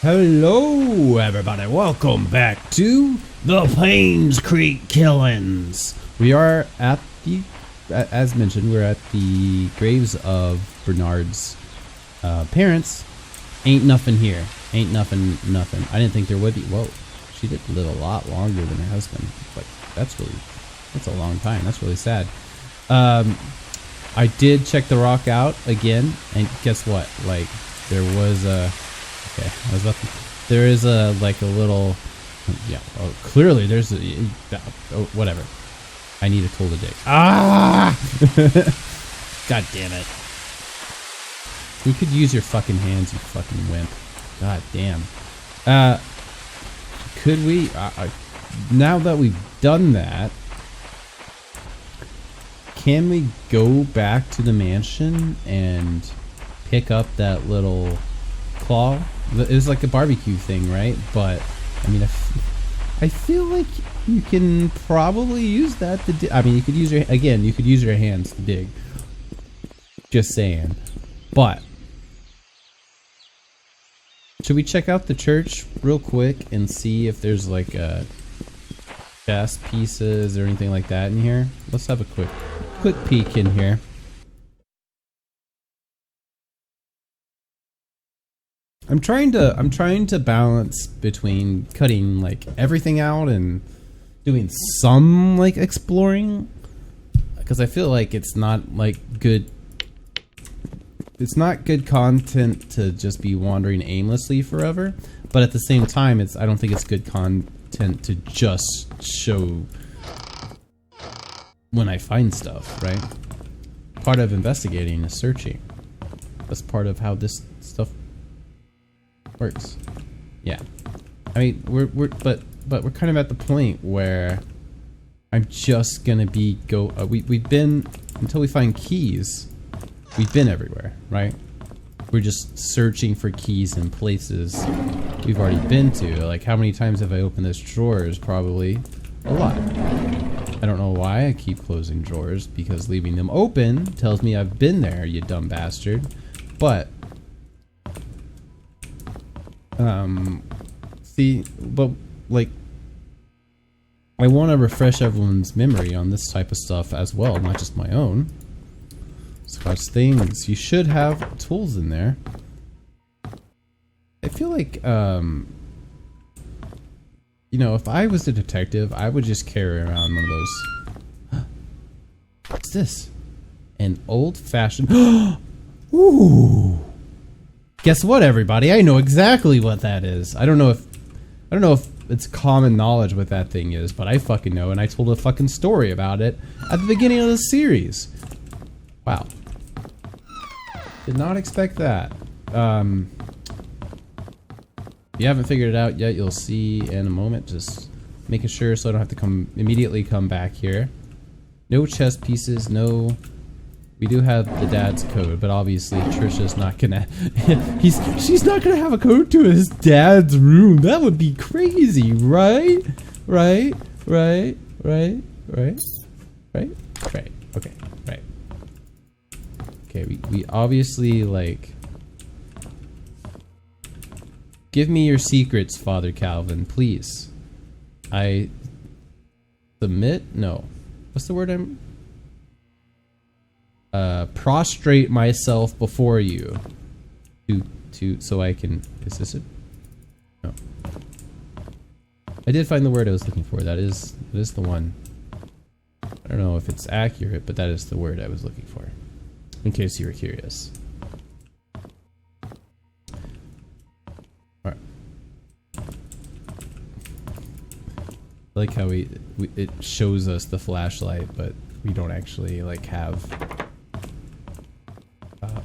Hello everybody, welcome back to the Painscreek Killings. We are at the, as mentioned, we're at the graves of Bernard's parents. Ain't nothing here. Ain't nothing. I didn't think there would be. Whoa, she did live a lot longer than her husband. But that's a long time. That's really sad. I did check the rock out again, and guess what? Like, there was a... Okay, there is a, like, a little... Yeah, oh, clearly there's a... Oh, whatever. I need a tool to dig. Ah! God damn it. You could use your fucking hands, you fucking wimp. God damn. Could we... now that we've done that... Can we go back to the mansion and pick up that little claw? It was like a barbecue thing, right? But, I mean, I feel like you can probably use that to dig. I mean, you could use your, again, you could use your hands to dig. Just saying. But, should we check out the church real quick and see if there's like chess pieces or anything like that in here? Let's have a quick peek in here. I'm trying to balance between cutting like everything out and doing some like exploring, because I feel like it's not like good. It's not good content to just be wandering aimlessly forever, but at the same time, I don't think it's good content to just show when I find stuff, right? Part of investigating is searching. That's part of how this stuff works. Yeah. I mean, but we're kind of at the point where I'm just gonna be we've been, until we find keys, we've been everywhere, right? We're just searching for keys in places we've already been to. Like, how many times have I opened this drawer? Is probably a lot. I don't know why I keep closing drawers, because leaving them open tells me I've been there, you dumb bastard. But, see, but, like, I want to refresh everyone's memory on this type of stuff as well, not just my own. Such things. You should have tools in there. I feel like, you know, if I was a detective, I would just carry around one of those. What's this? An old-fashioned... Ooh! Guess what, everybody? I know exactly what that is. I don't know if it's common knowledge what that thing is, but I fucking know, and I told a fucking story about it at the beginning of the series. Wow. Did not expect that. If you haven't figured it out yet, you'll see in a moment. Just making sure so I don't have to immediately come back here. No chess pieces, no... We do have the dad's code, but obviously Trisha's not gonna... she's not gonna have a code to his dad's room. That would be crazy, right? Right? Okay, right. Okay, we obviously, like... Give me your secrets, Father Calvin, please. I... Submit? No. What's the word I'm... prostrate myself before you. So I can... Is this it? No. I did find the word I was looking for. That is the one. I don't know if it's accurate, but that is the word I was looking for. In case you were curious. Alright. I like how it shows us the flashlight, but we don't actually, like, have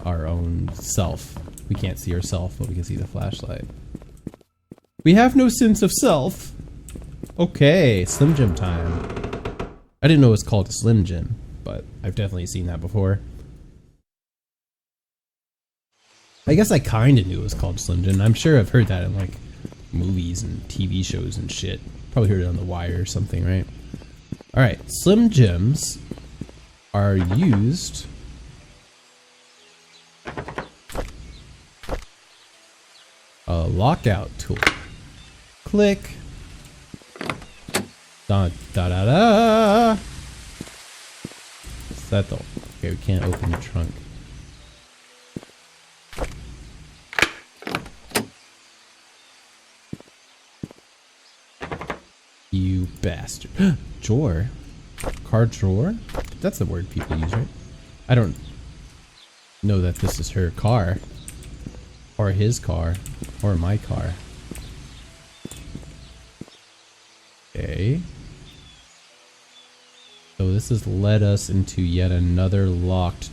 our own self. We can't see ourselves, but we can see the flashlight. We have no sense of self. Okay, Slim Jim time. I didn't know it was called a Slim Jim, but I've definitely seen that before. I guess I kinda knew it was called Slim Jim. I'm sure I've heard that in, like, movies and TV shows and shit. Probably heard it on The Wire or something, right? Alright, Slim Jims are used... a lockout tool. Click. Da da da da. Settle. Okay, we can't open the trunk. You bastard. Drawer? Car drawer? That's the word people use, right? I don't know that this is her car. Or his car. Or my car. Okay. So this has led us into yet another locked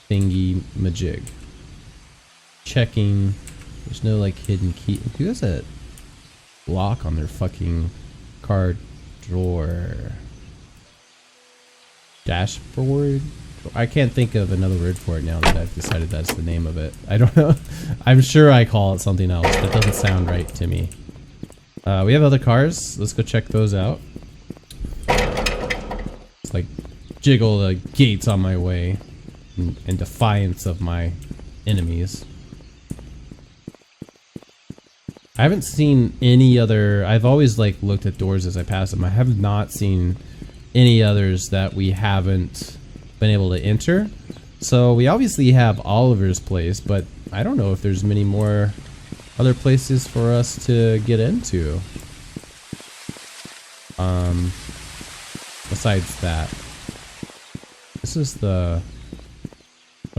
thingy majig. Checking. There's no like hidden key. Who has a lock on their fucking car drawer? Dashboard? I can't think of another word for it now that I've decided that's the name of it. I don't know. I'm sure I call it something else. That doesn't sound right to me. We have other cars. Let's go check those out. It's like jiggle the gates on my way in defiance of my enemies. I haven't seen any other. I've always like looked at doors as I pass them. I have not seen any others that we haven't been able to enter. So we obviously have Oliver's place, but I don't know if there's many more other places for us to get into. Besides that, this is what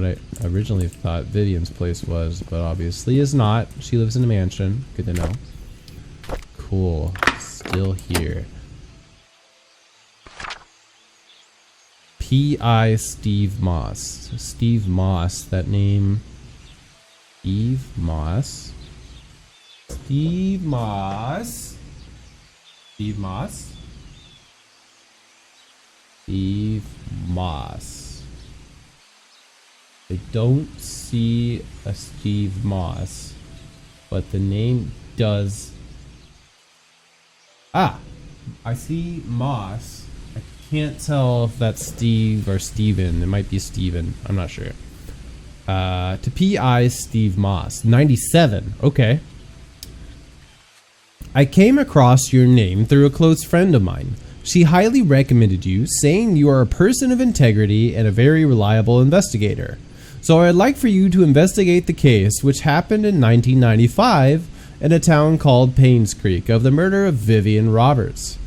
I originally thought Vivian's place was, but obviously is not. She lives in a mansion. Good to know. Cool. Still here. P.I. Steve Moss. Steve Moss. That name. Steve Moss. Steve Moss. Steve Moss. Steve Moss. I don't see a Steve Moss, but the name does. Ah, I see Moss. I can't tell if that's Steve or Steven. It might be Steven. I'm not sure. To P.I. Steve Moss. 97. Okay. I came across your name through a close friend of mine. She highly recommended you, saying you are a person of integrity and a very reliable investigator. So I'd like for you to investigate the case which happened in 1995 in a town called Painscreek of the murder of Vivian Roberts.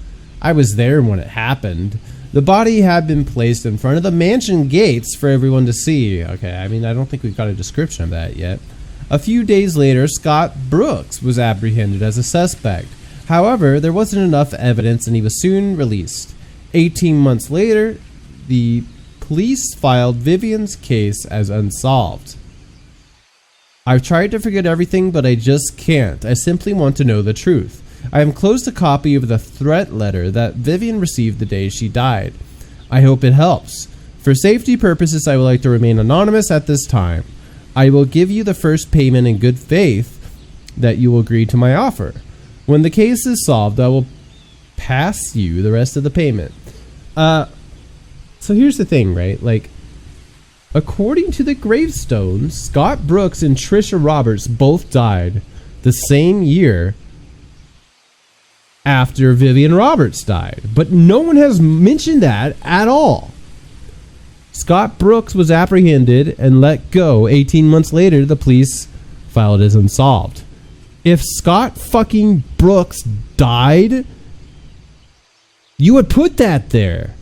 I was there when it happened. The body had been placed in front of the mansion gates for everyone to see. Okay, I mean, I don't think we've got a description of that yet. A few days later, Scott Brooks was apprehended as a suspect. However, there wasn't enough evidence and he was soon released. 18 months later, the police filed Vivian's case as unsolved. I've tried to forget everything, but I just can't. I simply want to know the truth. I have enclosed a copy of the threat letter that Vivian received the day she died. I hope it helps. For safety purposes, I would like to remain anonymous at this time. I will give you the first payment in good faith that you will agree to my offer. When the case is solved, I will pass you the rest of the payment. So here's the thing, right? Like, according to the gravestone, Scott Brooks and Trisha Roberts both died the same year after Vivian Roberts died. But no one has mentioned that at all. Scott Brooks was apprehended and let go. 18 months later, the police filed it as unsolved. If Scott fucking Brooks died, you would put that there.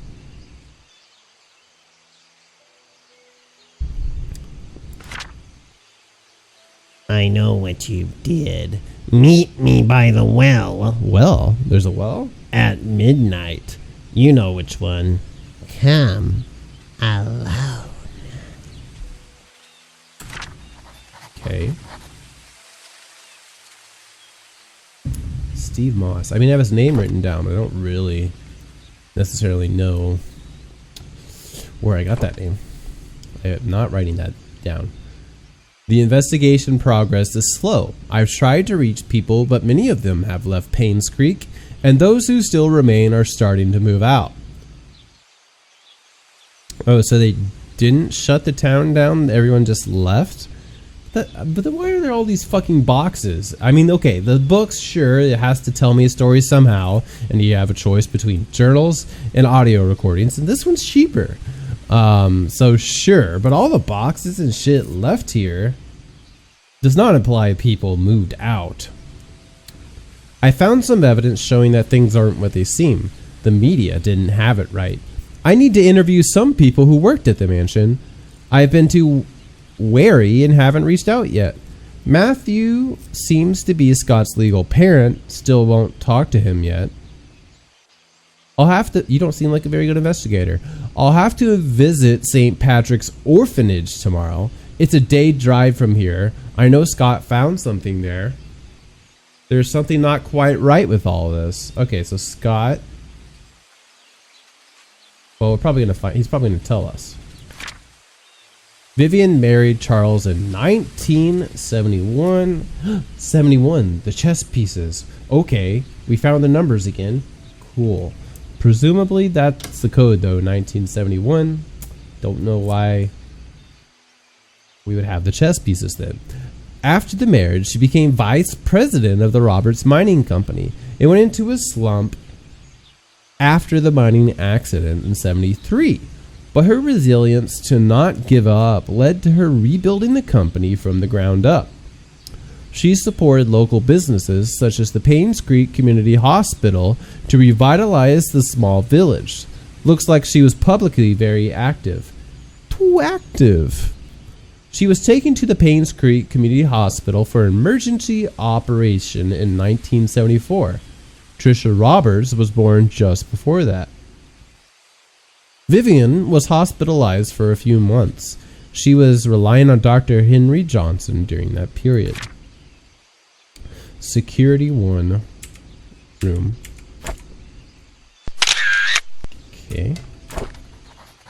I know what you did. Meet me by the well. Well, there's a well? At midnight. You know which one. Come alone. Okay. Steve Moss. I mean, I have his name written down, but I don't really necessarily know where I got that name. I am not writing that down. The investigation progress is slow. I've tried to reach people, but many of them have left Painscreek, and those who still remain are starting to move out. Oh, so they didn't shut the town down? Everyone just left? What But then why are there all these fucking boxes? I mean, okay, the books, sure, it has to tell me a story somehow, and you have a choice between journals and audio recordings, and this one's cheaper. So sure, but all the boxes and shit left here does not imply people moved out. I found some evidence showing that things aren't what they seem. The media didn't have it right. I need to interview some people who worked at the mansion. I've been too wary and haven't reached out yet. Matthew seems to be Scott's legal parent, still won't talk to him yet. I'll have to, you don't seem like a very good investigator. I'll have to visit St. Patrick's orphanage tomorrow. It's a day drive from here. I know Scott found something there. There's something not quite right with all of this. Okay, so Scott. Well, we're probably gonna find. He's probably gonna tell us. Vivian married Charles in 1971. 71. The chess pieces. Okay, we found the numbers again. Cool. Presumably that's the code though. 1971. Don't know why we would have the chess pieces then. After the marriage, she became vice president of the Roberts Mining Company. It went into a slump after the mining accident in 73. But her resilience to not give up led to her rebuilding the company from the ground up. She supported local businesses such as the Painscreek Community Hospital to revitalize the small village. Looks like she was publicly very active. Too active. She was taken to the Painscreek Community Hospital for an emergency operation in 1974. Trisha Roberts was born just before that. Vivian was hospitalized for a few months. She was relying on Dr. Henry Johnson during that period. Security 1 room. Okay.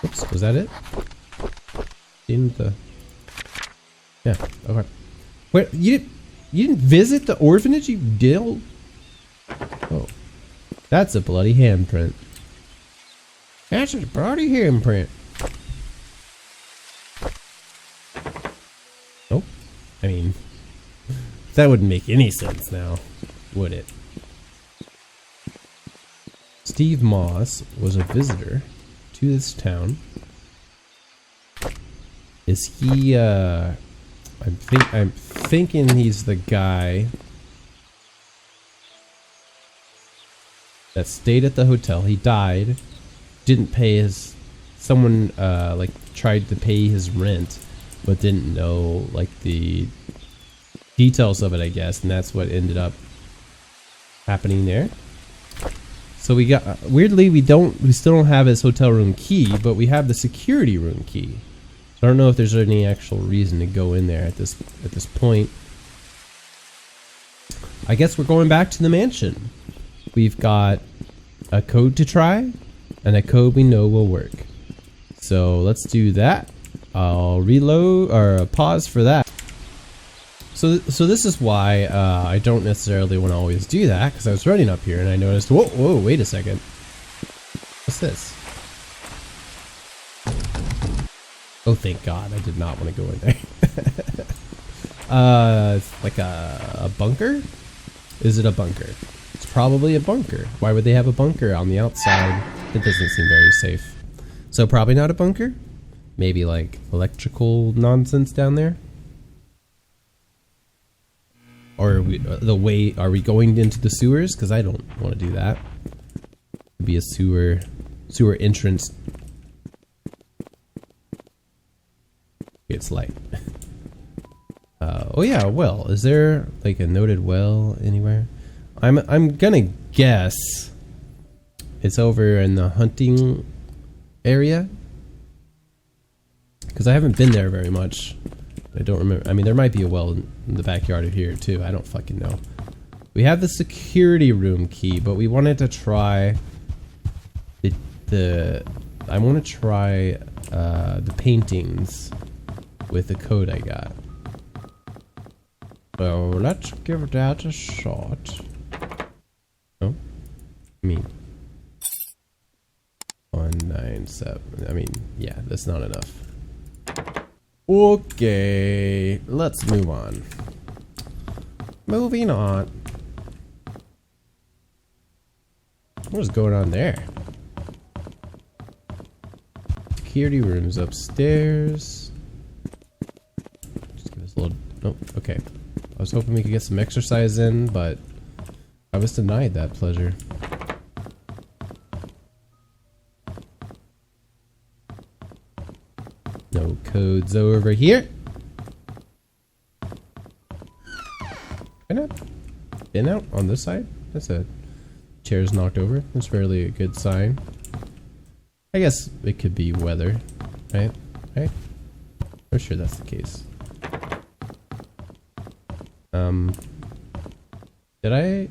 Oops, was that it? Didn't the... Yeah, okay. Wait, you didn't visit the orphanage, you dill? Oh. That's a bloody handprint. That's a bloody handprint. Oh. I mean, that wouldn't make any sense now, would it? Steve Moss was a visitor to this town. Is he, I'm thinking he's the guy that stayed at the hotel. He died, didn't pay his, someone like tried to pay his rent, but didn't know like the details of it, I guess, and that's what ended up happening there. So we got, weirdly, we still don't have his hotel room key, but we have the security room key. I don't know if there's any actual reason to go in there at this point. I guess we're going back to the mansion. We've got a code to try, and a code we know will work. So let's do that. I'll reload or pause for that. So this is why I don't necessarily want to always do that, because I was running up here and I noticed, whoa, wait a second. What's this? Oh, thank God, I did not want to go in there. It's like a bunker? Is it a bunker? It's probably a bunker. Why would they have a bunker on the outside? It doesn't seem very safe. So probably not a bunker? Maybe like electrical nonsense down there? Or are we, are we going into the sewers? Because I don't want to do that. It'd be a sewer entrance. It's light. Oh yeah, a well. Is there like a noted well anywhere? I'm gonna guess it's over in the hunting area, because I haven't been there very much. I don't remember. I mean, there might be a well in the backyard of here too. I don't fucking know. We have the security room key, but we wanted to try I want to try the paintings with the code I got. So let's give that a shot. Oh, I mean 197. I mean, yeah, that's not enough. Okay, let's move on. Moving on. What's going on there? Security rooms upstairs. Just give us a little. Oh, okay. I was hoping we could get some exercise in, but I was denied that pleasure. No codes over here. Can I been out on this side? That's a chair's knocked over. That's rarely a good sign. I guess it could be weather, right? Right? I'm sure that's the case. Did I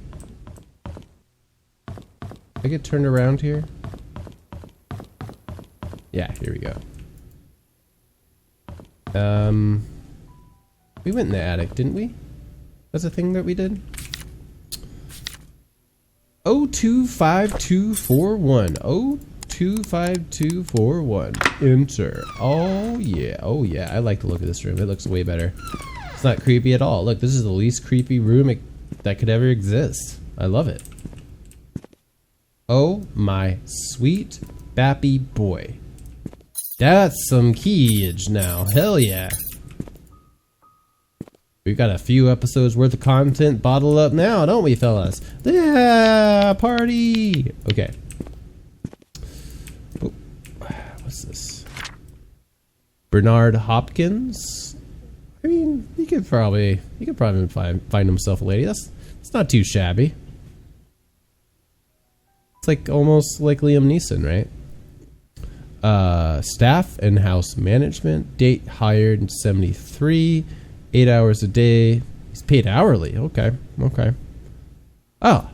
get turned around here? Yeah, here we go. We went in the attic, didn't we? That's a thing that we did? 025241. 025241. Enter. Oh yeah. Oh yeah. I like the look of this room. It looks way better. It's not creepy at all. Look, this is the least creepy room that could ever exist. I love it. Oh my sweet bappy boy. That's some keyage now. Hell yeah. We've got a few episodes worth of content bottled up now, don't we, fellas? Yeah, party. Okay. Oh, what's this? Bernard Hopkins. I mean, he could probably find himself a lady. That's not too shabby. It's like almost like Liam Neeson, right? Staff and house management. Date hired in 73. 8 hours a day. He's paid hourly. Okay. Okay. Oh.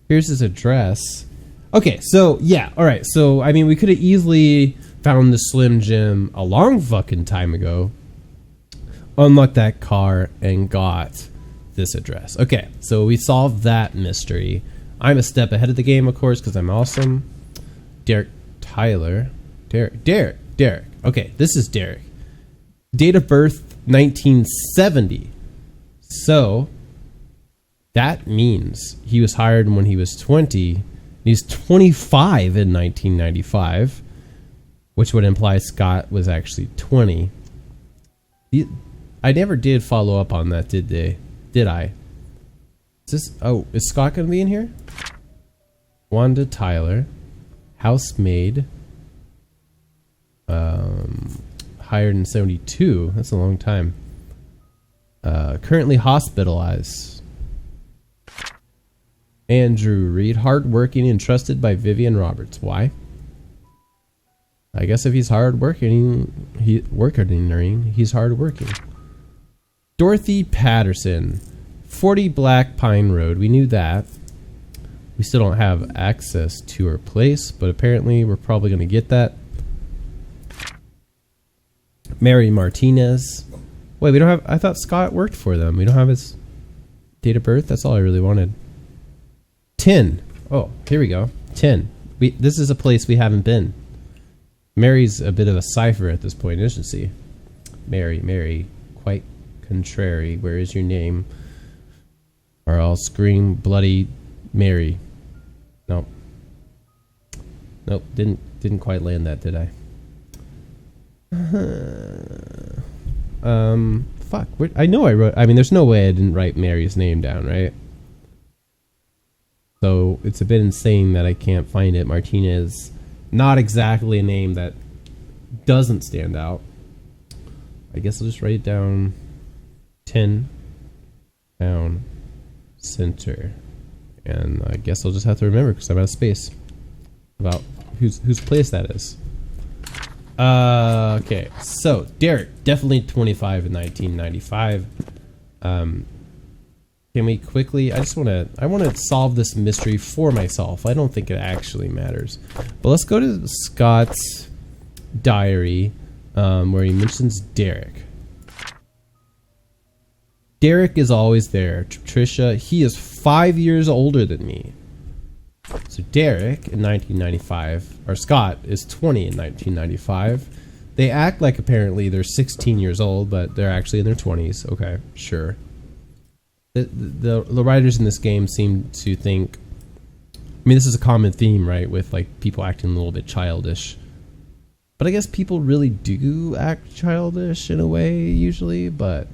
Here's his address. Okay, so yeah, alright. So I mean we could have easily found the Slim Jim a long fucking time ago. Unlocked that car and got this address. Okay, so we solved that mystery. I'm a step ahead of the game, of course, because I'm awesome. Derek Tyler. Derek. Okay, this is Derek. Date of birth 1970. So that means he was hired when he was 20. He's 25 in 1995, which would imply Scott was actually 20. I never did follow up on that, did they? Did I? Is Scott gonna be in here? Wanda Tyler, housemaid, hired in 72. That's a long time. Currently hospitalized. Andrew Reed, hardworking and trusted by Vivian Roberts. Why? I guess if he's hardworking, he's hardworking. Dorothy Patterson, 40 Black Pine Road. We knew that. We still don't have access to her place, but apparently we're probably going to get that. Mary Martinez. Wait, we don't have... I thought Scott worked for them. We don't have his date of birth? That's all I really wanted. 10. Oh, here we go. 10. This is a place we haven't been. Mary's a bit of a cipher at this point, isn't she? Mary. Quite contrary. Where is your name? Or I'll scream bloody Mary. Nope. Didn't quite land that, did I? Fuck. I know I wrote... I mean, there's no way I didn't write Mary's name down, right? So, it's a bit insane that I can't find it. Martinez. Not exactly a name that doesn't stand out. I guess I'll just write it down. 10. Town Center. And I guess I'll just have to remember because I'm out of space. About whose place that is. Okay, so Derek, definitely 25 in 1995. Can we quickly? I want to solve this mystery for myself. I don't think it actually matters. But let's go to Scott's diary, where he mentions Derek. Derek is always there. Trisha, he is 5 years older than me. So Derek in 1995, or Scott is 20 in 1995. They act like apparently they're 16 years old, but they're actually in their 20s. Okay, sure. The writers in this game seem to think... I mean, this is a common theme, right? With, like, people acting a little bit childish. But I guess people really do act childish in a way, usually, but...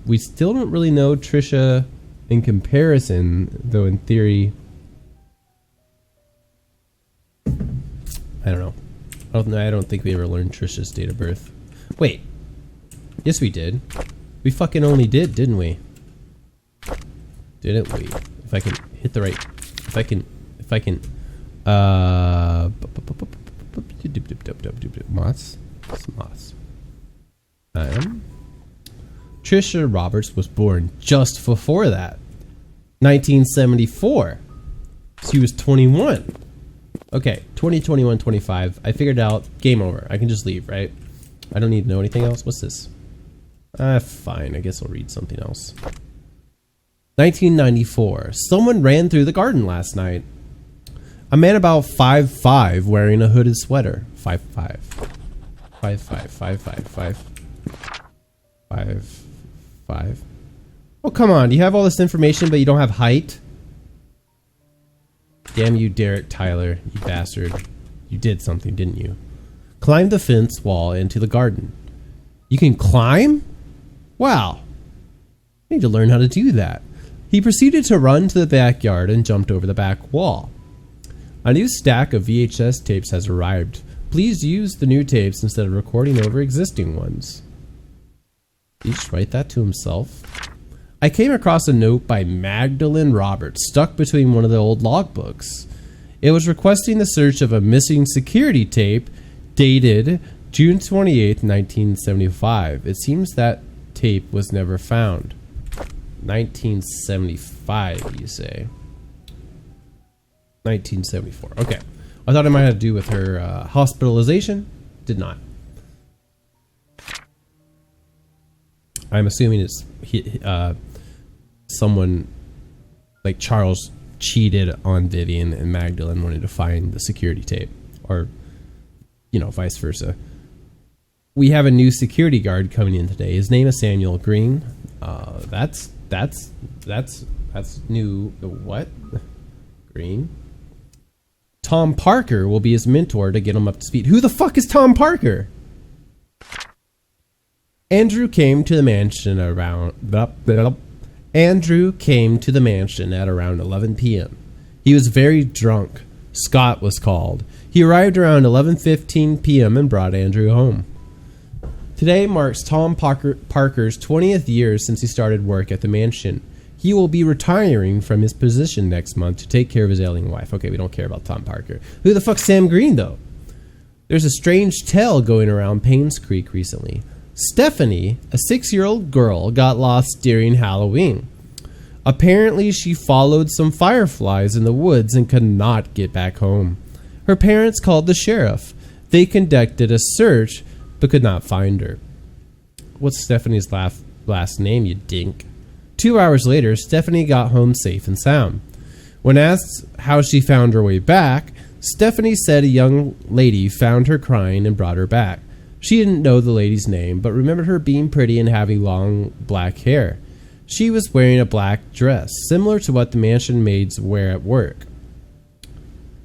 we still don't really know Trisha in comparison, though in theory... I don't know. I don't think we ever learned Trisha's date of birth. Wait. Yes, we did. We fucking only did, didn't we? Didn't we? If I can hit the right... If I can... Moss? Moss. Trisha Roberts was born just before that. 1974. She was 21. Okay, 20, 21, 25. I figured out. Game over. I can just leave, right? I don't need to know anything else. What's this? Fine. I guess I'll read something else. 1994. Someone ran through the garden last night. A man about 5'5" wearing a hooded sweater. 5'5". 5'5". 5'5". Oh, come on. You have all this information, but you don't have height? Damn you, Derek Tyler, you bastard. You did something, didn't you? Climb the fence wall into the garden. You can climb? Wow. I need to learn how to do that. He proceeded to run to the backyard and jumped over the back wall. A new stack of VHS tapes has arrived. Please use the new tapes instead of recording over existing ones. Did he just write that to himself? I came across a note by Magdalene Roberts stuck between one of the old logbooks. It was requesting the search of a missing security tape dated June 28, 1975. It seems that tape was never found. 1975, you say? 1974. Okay. I thought it might have to do with her hospitalization. Did not. I'm assuming it's someone like Charles cheated on Vivian and Magdalene wanted to find the security tape, or vice versa. We have a new security guard coming in today. His name is Samuel Green. That's new. What? Green. Tom Parker will be his mentor to get him up to speed. Who the fuck is Tom Parker? Andrew came to the mansion at around 11 p.m. He was very drunk. Scott was called. He arrived around 11:15 p.m. and brought Andrew home. Today marks Tom Parker's 20th year since he started work at the mansion. He will be retiring from his position next month to take care of his ailing wife. Okay, we don't care about Tom Parker. Who the fuck's Sam Green, though? There's a strange tale going around Painscreek recently. Stephanie, a 6-year-old girl, got lost during Halloween. Apparently, she followed some fireflies in the woods and could not get back home. Her parents called the sheriff. They conducted a search, but could not find her. What's Stephanie's last name, you dink? 2 hours later, Stephanie got home safe and sound. When asked how she found her way back, Stephanie said a young lady found her crying and brought her back. She didn't know the lady's name, but remembered her being pretty and having long black hair. She was wearing a black dress, similar to what the mansion maids wear at work.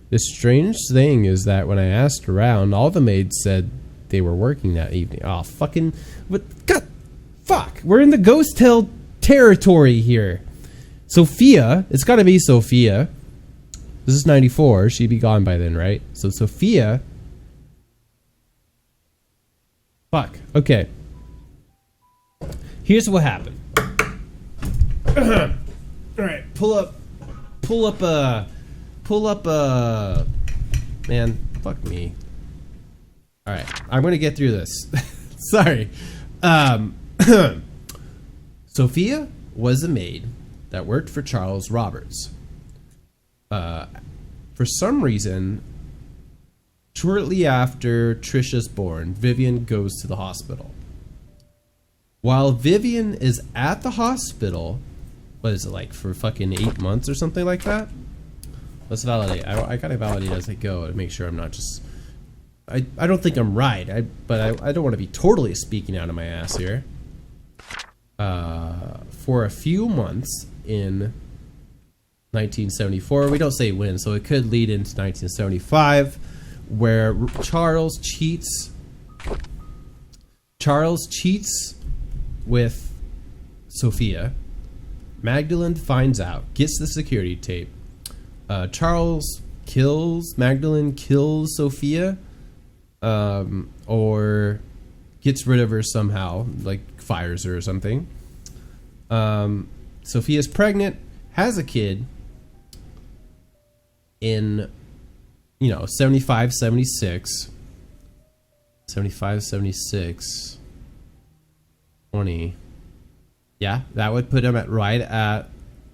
The strange thing is that when I asked around, all the maids said they were working that evening. Oh, fucking... What? God, fuck! We're in the ghost tale territory here. Sophia, it's gotta be Sophia. This is 94, she'd be gone by then, right? So Sophia... Fuck, okay. Here's what happened. Alright, pull up, man, fuck me. Alright, I'm gonna get through this. Sorry. Sophia was a maid that worked for Charles Roberts. For some reason, shortly after Trisha's born, Vivian goes to the hospital. While Vivian is at the hospital, what is it, like for fucking 8 months or something like that? Let's validate. I gotta validate as I go to make sure I'm not just I don't think I'm right. But I don't want to be totally speaking out of my ass here. For a few months in 1974, we don't say when, so it could lead into 1975, where Charles cheats with Sophia. Magdalene finds out, gets the security tape. Charles kills Magdalene, kills Sophia, or gets rid of her somehow, like fires her or something. Sophia's pregnant, has a kid in, 75, 76. 75, 76. 20. Yeah, that would put him right at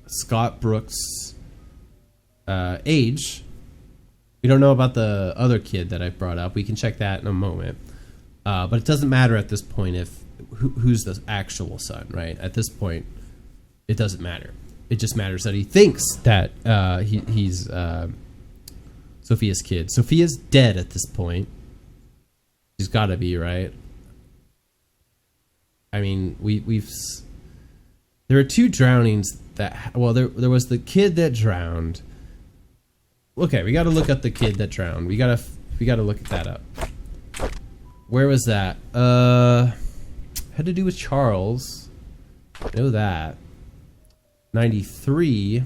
Scott Brooks' age. We don't know about the other kid that I brought up. We can check that in a moment. But it doesn't matter at this point who's the actual son, right? At this point, it doesn't matter. It just matters that he thinks that he's Sophia's kid. Sophia's dead at this point. She's got to be, right? I mean, we've there are two drownings that, well, there was the kid that drowned. Okay, we got to look up the kid that drowned. We got to look at that up. Where was that? Had to do with Charles. I know that. 93.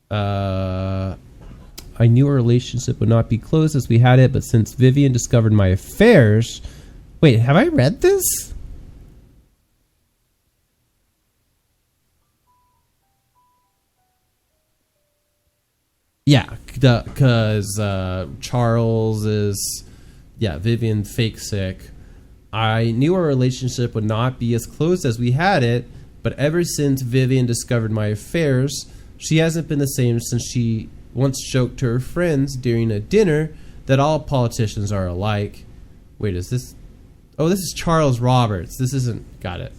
I knew our relationship would not be close as we had it, but since Vivian discovered my affairs... Wait, have I read this? Yeah, because Charles is... Yeah, Vivian fake sick. I knew our relationship would not be as close as we had it, but ever since Vivian discovered my affairs, she hasn't been the same since she once joked to her friends during a dinner that all politicians are alike. Wait, is this... Oh, this is Charles Roberts. This isn't... Got it.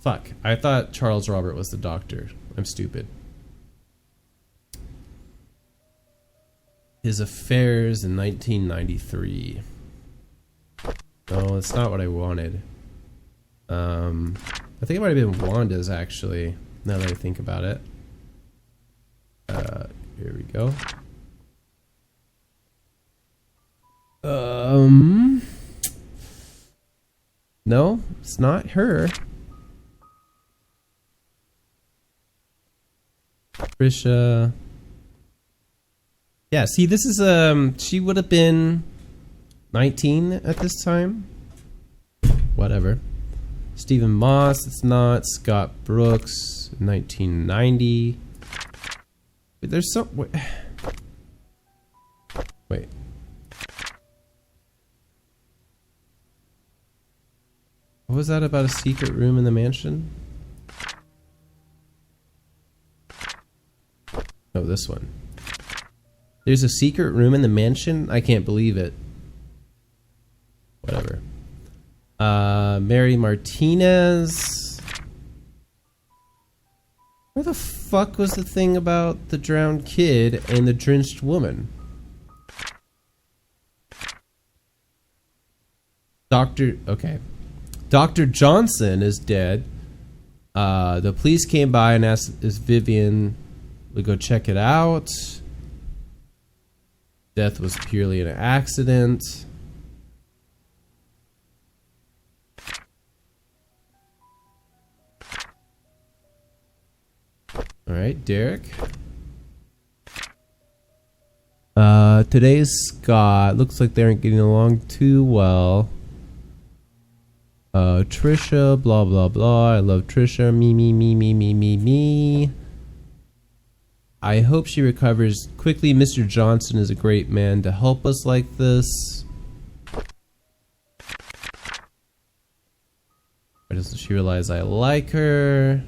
Fuck. I thought Charles Robert was the doctor. I'm stupid. His affairs in 1993. No, that's not what I wanted. I think it might have been Wanda's, actually, now that I think about it. Here we go. No, it's not her. Trisha. Yeah, see, this is, she would have been 19 at this time. Whatever. Stephen Moss, it's not. Scott Brooks, 1990. Wait, there's some... Wait. What was that about a secret room in the mansion? Oh, this one. There's a secret room in the mansion? I can't believe it. Whatever. Mary Martinez. Where the fuck was the thing about the drowned kid and the drenched woman? Okay. Dr. Johnson is dead. The police came by and asked if Vivian would go check it out. Death was purely an accident. Alright, Derek. Today's Scott. Looks like they aren't getting along too well. Trisha, blah, blah, blah. I love Trisha. Me. I hope she recovers quickly. Mr. Johnson is a great man to help us like this. Why doesn't she realize I like her?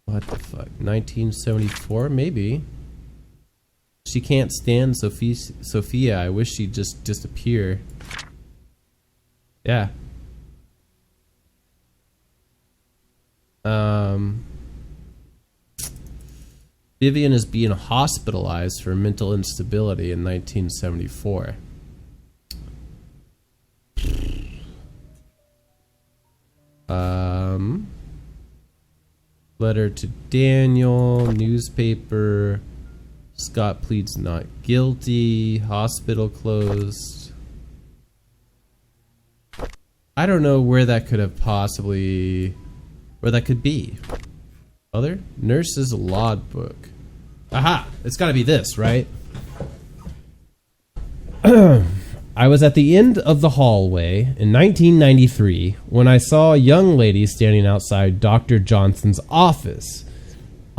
What the fuck? 1974? Maybe. She can't stand Sophia. I wish she'd just disappear. Yeah. Vivian is being hospitalized for mental instability in 1974. Letter to Daniel, newspaper, Scott pleads not guilty, hospital closed. I don't know where that could have possibly, where that could be. Other? Nurse's logbook. Aha! It's gotta be this, right? I was at the end of the hallway in 1993 when I saw a young lady standing outside Dr. Johnson's office.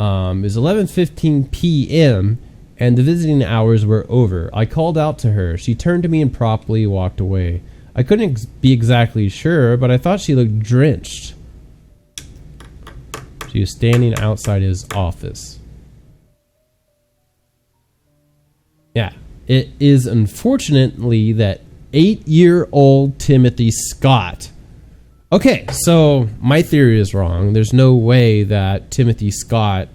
It was 11:15 p.m. and the visiting hours were over. I called out to her. She turned to me and promptly walked away. I couldn't be exactly sure, but I thought she looked drenched. She was standing outside his office. Yeah. It is unfortunately that 8-year-old Timothy Scott. Okay, so my theory is wrong. There's no way that Timothy Scott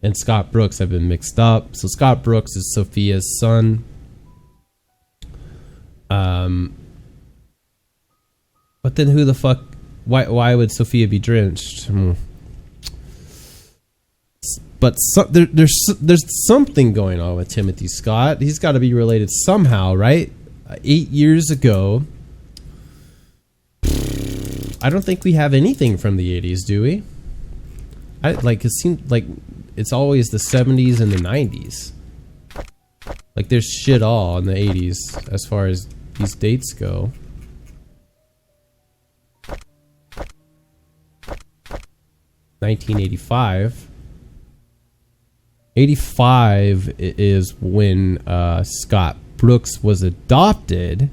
and Scott Brooks have been mixed up. So Scott Brooks is Sophia's son. But then who the fuck? Why would Sophia be drenched? But there's something going on with Timothy Scott. He's got to be related somehow, right? 8 years ago. I don't think we have anything from the 80s, do we? It seems like it's always the 70s and the 90s. Like there's shit all in the 80s as far as these dates go. (1985). 85 is when Scott Brooks was adopted.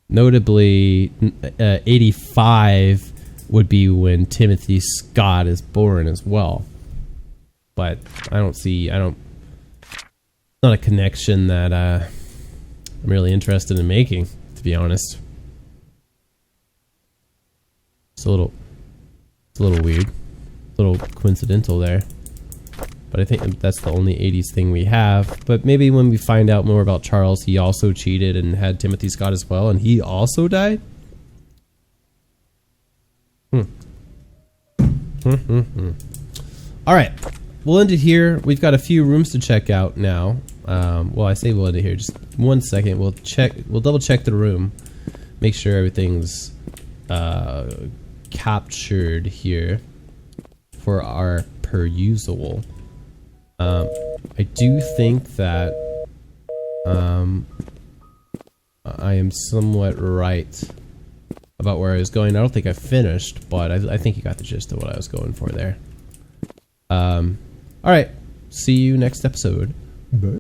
Notably, 85 would be when Timothy Scott is born as well. But it's not a connection that I'm really interested in making, to be honest. It's a little weird, a little coincidental there, but I think that's the only 80s thing we have. But maybe when we find out more about Charles, he also cheated and had Timothy Scott as well, and he also died. All right, we'll end it here. We've got a few rooms to check out now. Well, I say we'll end it here. Just 1 second. We'll double check the room, make sure everything's captured here for our perusal. I do think that I am somewhat right about where I was going. I don't think I finished, but I think you got the gist of what I was going for there. All right, see you next episode. Bye.